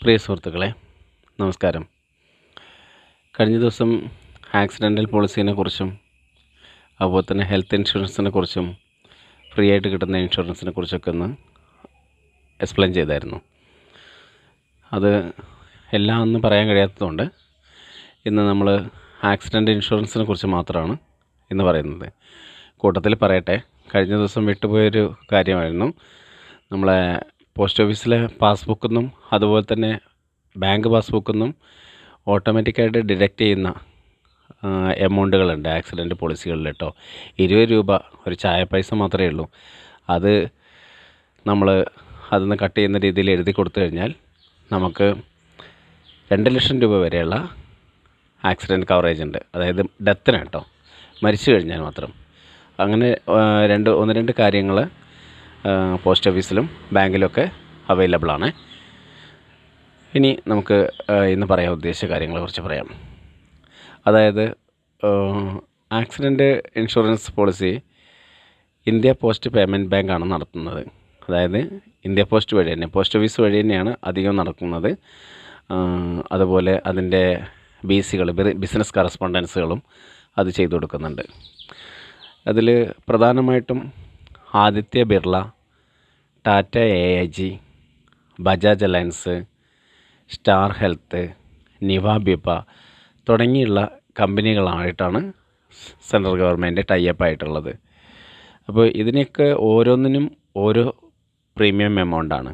പ്രിയ സുഹൃത്തുക്കളെ, നമസ്കാരം. കഴിഞ്ഞ ദിവസം ആക്സിഡൻ്റൽ പോളിസിനെക്കുറിച്ചും അതുപോലെ തന്നെ ഹെൽത്ത് ഇൻഷുറൻസിനെക്കുറിച്ചും ഫ്രീ ആയിട്ട് കിട്ടുന്ന ഇൻഷുറൻസിനെ കുറിച്ചൊക്കെ ഒന്ന് എക്സ്പ്ലെയിൻ ചെയ്തായിരുന്നു. അത് എല്ലാം ഒന്നും പറയാൻ കഴിയാത്തതുകൊണ്ട് ഇന്ന് നമ്മൾ ആക്സിഡൻ്റ് ഇൻഷുറൻസിനെ കുറിച്ച് മാത്രമാണ് ഇന്ന് പറയുന്നത്. കൂട്ടത്തിൽ പറയട്ടെ, കഴിഞ്ഞ ദിവസം വിട്ടുപോയൊരു കാര്യമായിരുന്നു. നമ്മളെ പോസ്റ്റ് ഓഫീസിലെ പാസ്ബുക്കിൽ നിന്നും അതുപോലെ തന്നെ ബാങ്ക് പാസ്ബുക്കിൽ നിന്നും ഓട്ടോമാറ്റിക്കായിട്ട് ഡിഡക്റ്റ് ചെയ്യുന്ന എമൗണ്ടുകളുണ്ട് ആക്സിഡൻറ്റ് പോളിസികളിൽ കേട്ടോ. 20 രൂപ ഒരു ചായ പൈസ മാത്രമേ ഉള്ളൂ. അത് നമ്മൾ അതിന്ന് കട്ട് ചെയ്യുന്ന രീതിയിൽ എഴുതി കൊടുത്തു കഴിഞ്ഞാൽ നമുക്ക് 2 ലക്ഷം രൂപ വരെയുള്ള ആക്സിഡൻറ്റ് കവറേജ് ഉണ്ട്. അതായത് ഡെത്തിന് കേട്ടോ, മരിച്ചു കഴിഞ്ഞാൽ മാത്രം. അങ്ങനെ ഒന്ന് രണ്ട് കാര്യങ്ങൾ പോസ്റ്റ് ഓഫീസിലും ബാങ്കിലൊക്കെ അവൈലബിളാണ്. ഇനി നമുക്ക് ഇന്ന് പറയാൻ ഉദ്ദേശിച്ച കാര്യങ്ങളെക്കുറിച്ച് പറയാം. അതായത് accident insurance policy India post payment ബാങ്കാണ് നടത്തുന്നത്. അതായത് ഇന്ത്യ പോസ്റ്റ് വഴി തന്നെ, പോസ്റ്റ് ഓഫീസ് വഴി തന്നെയാണ് അധികം നടക്കുന്നത്. അതുപോലെ അതിൻ്റെ BCകൾ, ബിസിനസ് കറസ്പോണ്ടൻസുകളും അത് ചെയ്തു കൊടുക്കുന്നുണ്ട്. അതിൽ പ്രധാനമായിട്ടും Aditya Birla, Tata AIG, Bajaj Allianz, Star Health, Niva Bupa തുടങ്ങിയുള്ള കമ്പനികളായിട്ടാണ് സെൻട്രൽ ഗവൺമെൻറ് ടൈപ്പ് ആയിട്ടുള്ളത്. അപ്പോൾ ഇതിനൊക്കെ ഓരോന്നിനും ഓരോ പ്രീമിയം എമൗണ്ടാണ്.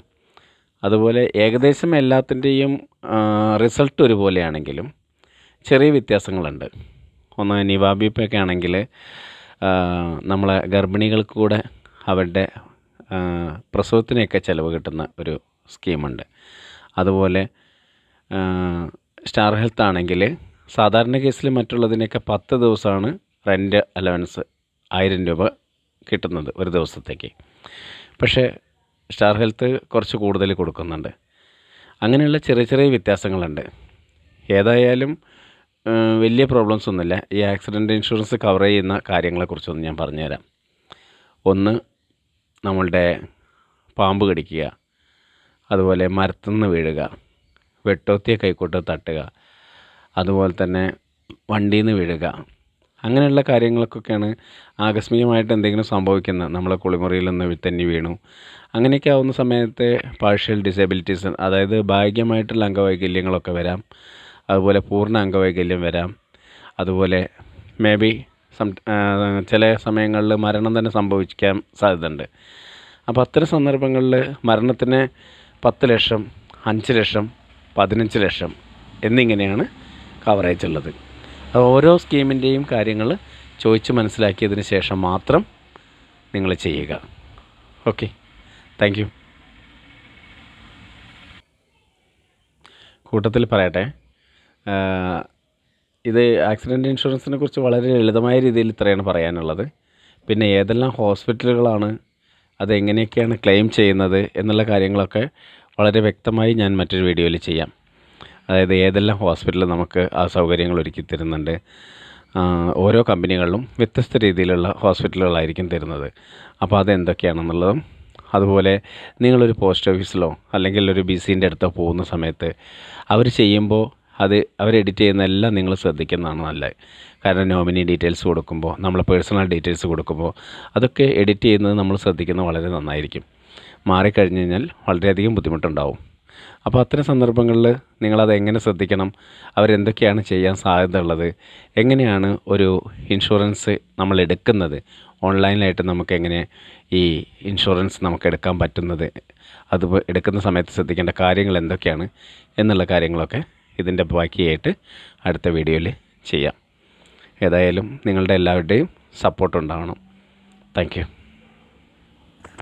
അതുപോലെ ഏകദേശം എല്ലാത്തിൻ്റെയും റിസൾട്ട് ഒരുപോലെയാണെങ്കിലും ചെറിയ വ്യത്യാസങ്ങളുണ്ട്. ഒന്ന് നിവാബിപ്പൊക്കെ ആണെങ്കിൽ നമ്മളെ ഗർഭിണികൾക്ക് കൂടെ അവരുടെ പ്രസവത്തിനൊക്കെ ചിലവ് കിട്ടുന്ന ഒരു സ്കീമുണ്ട്. അതുപോലെ സ്റ്റാർ ഹെൽത്ത് ആണെങ്കിൽ സാധാരണ കേസിൽ മറ്റുള്ളതിനൊക്കെ 10 ദിവസമാണ് റെൻ്റ് അലവൻസ് 1000 രൂപ കിട്ടുന്നത് ഒരു ദിവസത്തേക്ക്. പക്ഷേ സ്റ്റാർ ഹെൽത്ത് കുറച്ച് കൂടുതൽ കൊടുക്കുന്നുണ്ട്. അങ്ങനെയുള്ള ചെറിയ ചെറിയ വ്യത്യാസങ്ങളുണ്ട്. ഏതായാലും വലിയ പ്രോബ്ലംസ് ഒന്നുമില്ല. ഈ ആക്സിഡൻറ്റ് ഇൻഷുറൻസ് കവർ ചെയ്യുന്ന കാര്യങ്ങളെക്കുറിച്ചൊന്ന് ഞാൻ പറഞ്ഞുതരാം. ഒന്ന്, നമ്മളുടെ പാമ്പ് കടിക്കുക, അതുപോലെ മരത്തുനിന്ന് വീഴുക, വെട്ടോത്തിയ കൈക്കോട്ട് തട്ടുക, അതുപോലെ തന്നെ വണ്ടിയിൽ നിന്ന് വീഴുക, അങ്ങനെയുള്ള കാര്യങ്ങൾക്കൊക്കെയാണ് ആകസ്മികമായിട്ട് എന്തെങ്കിലും സംഭവിക്കുന്നത്. നമ്മളെ കുളിമുറിയിൽ നിന്ന് തെന്നി വീണു, അങ്ങനെയൊക്കെ ആവുന്ന സമയത്ത് പാർഷ്യൽ ഡിസേബിലിറ്റീസ്, അതായത് ഭാഗികമായിട്ടുള്ള അംഗവൈകല്യങ്ങളൊക്കെ വരാം. അതുപോലെ പൂർണ്ണ അംഗവൈകല്യം വരാം. അതുപോലെ മേ ബി ചില സമയങ്ങളിൽ മരണം തന്നെ സംഭവിക്കാൻ സാധ്യതയുണ്ട്. അപ്പോൾ അത്തരം സന്ദർഭങ്ങളിൽ മരണത്തിന് 10 ലക്ഷം, 5 ലക്ഷം, 15 ലക്ഷം എന്നിങ്ങനെയാണ് കവറേജ് ഉള്ളത്. ഓരോ സ്കീമിൻ്റെയും കാര്യങ്ങൾ ചോദിച്ച് മനസ്സിലാക്കിയതിന് ശേഷം മാത്രം നിങ്ങൾ ചെയ്യുക. Okay, thank you. കൂട്ടത്തിൽ പറയട്ടെ, ഇത് ആക്സിഡൻറ്റ് ഇൻഷുറൻസിനെ കുറിച്ച് വളരെ ലളിതമായ രീതിയിൽ ഇത്രയാണ് പറയാനുള്ളത്. പിന്നെ ഏതെല്ലാം ഹോസ്പിറ്റലുകളാണ്, അതെങ്ങനെയൊക്കെയാണ് ക്ലെയിം ചെയ്യുന്നത് എന്നുള്ള കാര്യങ്ങളൊക്കെ വളരെ വ്യക്തമായി ഞാൻ മറ്റൊരു വീഡിയോയിൽ ചെയ്യാം. അതായത് ഏതെല്ലാം ഹോസ്പിറ്റൽ നമുക്ക് ആ സൗകര്യങ്ങൾ ഒരുക്കി തരുന്നുണ്ട്. ഓരോ കമ്പനികളിലും വ്യത്യസ്ത രീതിയിലുള്ള ഹോസ്പിറ്റലുകളായിരിക്കും തരുന്നത്. അപ്പോൾ അതെന്തൊക്കെയാണെന്നുള്ളതും, അതുപോലെ നിങ്ങളൊരു പോസ്റ്റ് ഓഫീസിലോ അല്ലെങ്കിൽ ഒരു BCൻ്റെ അടുത്തോ പോകുന്ന സമയത്ത് അവർ ചെയ്യുമ്പോൾ അവർ എഡിറ്റ് ചെയ്യുന്ന എല്ലാം നിങ്ങൾ ശ്രദ്ധിക്കുന്നതാണ് നല്ലത്. കാരണം നോമിനി ഡീറ്റെയിൽസ് കൊടുക്കുമ്പോൾ, നമ്മളെ പേഴ്സണൽ ഡീറ്റെയിൽസ് കൊടുക്കുമ്പോൾ അതൊക്കെ എഡിറ്റ് ചെയ്യുന്നത് നമ്മൾ ശ്രദ്ധിക്കുന്നത് വളരെ നന്നായിരിക്കും. മാറിക്കഴിഞ്ഞ് കഴിഞ്ഞാൽ വളരെയധികം ബുദ്ധിമുട്ടുണ്ടാവും. അപ്പോൾ അത്തരം സന്ദർഭങ്ങളിൽ നിങ്ങളത് എങ്ങനെ ശ്രദ്ധിക്കണം, അവരെന്തൊക്കെയാണ് ചെയ്യാൻ സാധ്യത ഉള്ളത്, എങ്ങനെയാണ് ഒരു ഇൻഷുറൻസ് നമ്മൾ എടുക്കുന്നത്, ഓൺലൈനായിട്ട് നമുക്കെങ്ങനെ ഈ ഇൻഷുറൻസ് നമുക്ക് എടുക്കാൻ പറ്റുന്നത്, അത് എടുക്കുന്ന സമയത്ത് ശ്രദ്ധിക്കേണ്ട കാര്യങ്ങൾ എന്തൊക്കെയാണ് എന്നുള്ള കാര്യങ്ങളൊക്കെ ഇതിൻ്റെ ബാക്കിയായിട്ട് അടുത്ത വീഡിയോയിൽ ചെയ്യാം. ഏതായാലും നിങ്ങളുടെ എല്ലാവരുടെയും സപ്പോർട്ട് ഉണ്ടാവണം. Thank you.